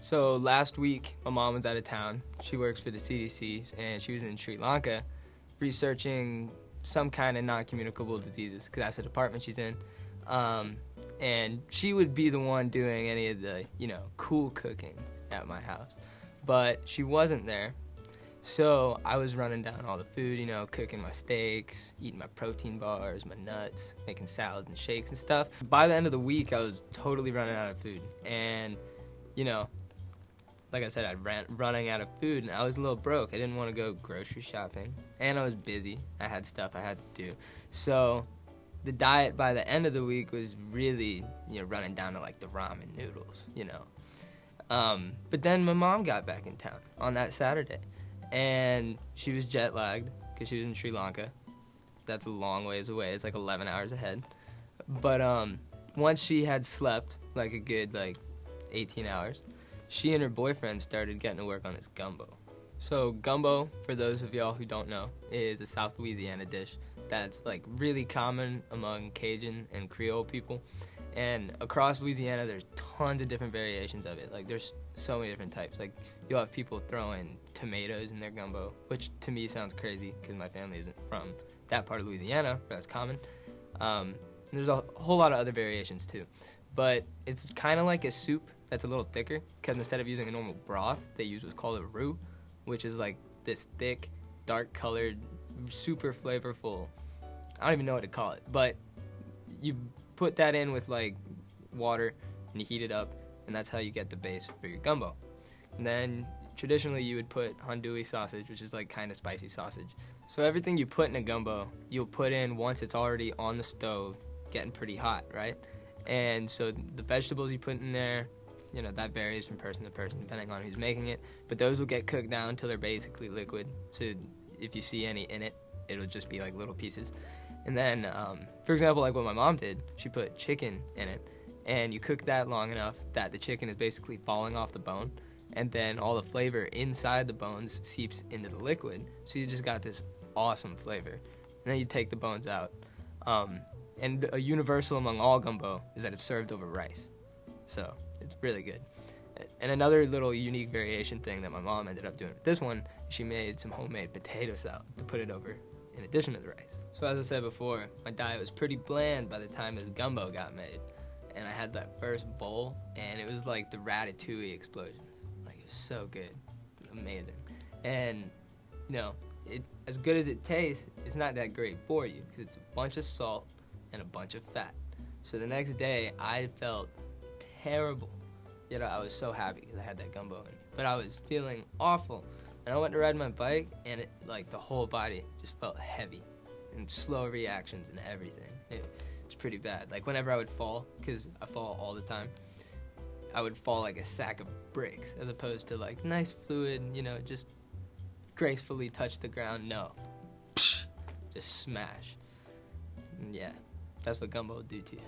So last week, my mom was out of town. She works for the CDC, and she was in Sri Lanka researching some kind of non-communicable diseases, because that's the department she's in. And she would be the one doing any of the, cool cooking at my house. But she wasn't there. So I was running down all the food, cooking my steaks, eating my protein bars, my nuts, making salads and shakes and stuff. By the end of the week, I was totally running out of food. And, like I said, running out of food, and I was a little broke. I didn't want to go grocery shopping, and I was busy. I had stuff I had to do. So the diet by the end of the week was really, running down to, like, the ramen noodles, But then my mom got back in town on that Saturday, and she was jet-lagged because she was in Sri Lanka. That's a long ways away. It's like 11 hours ahead. But once she had slept, like a good, 18 hours, she and her boyfriend started getting to work on this gumbo. So gumbo, for those of y'all who don't know, is a South Louisiana dish that's really common among Cajun and Creole people. And across Louisiana, there's tons of different variations of it. There's so many different types. You'll have people throwing tomatoes in their gumbo, which to me sounds crazy because my family isn't from that part of Louisiana, but that's common. There's a whole lot of other variations too. But it's kind of like a soup that's a little thicker, because instead of using a normal broth, they use what's called a roux, which is this thick, dark-colored, super flavorful, I don't even know what to call it, but you put that in with water and you heat it up, and that's how you get the base for your gumbo. And then traditionally you would put andouille sausage, which is kind of spicy sausage. So everything you put in a gumbo, you'll put in once it's already on the stove, getting pretty hot, right? And so the vegetables you put in there, that varies from person to person depending on who's making it, but those will get cooked down until they're basically liquid. So if you see any in it, it'll just be little pieces. And then, for example, what my mom did, she put chicken in it, and you cook that long enough that the chicken is basically falling off the bone, and then all the flavor inside the bones seeps into the liquid, so you just got this awesome flavor. And then you take the bones out. And a universal among all gumbo is that it's served over rice. So it's really good. And another little unique variation thing that my mom ended up doing with this one, she made some homemade potato salad to put it over in addition to the rice. So as I said before, my diet was pretty bland by the time this gumbo got made. And I had that first bowl, and it was like the ratatouille explosions. It was so good. Amazing. And, as good as it tastes, it's not that great for you because it's a bunch of salt and a bunch of fat. So the next day, I felt terrible. I was so happy because I had that gumbo in me. But I was feeling awful. And I went to ride my bike, and it, the whole body just felt heavy and slow reactions and everything. It was pretty bad. Whenever I would fall, because I fall all the time, I would fall like a sack of bricks as opposed to nice fluid, just gracefully touch the ground. No. Psh, just smash. And yeah, that's what gumbo would do to you.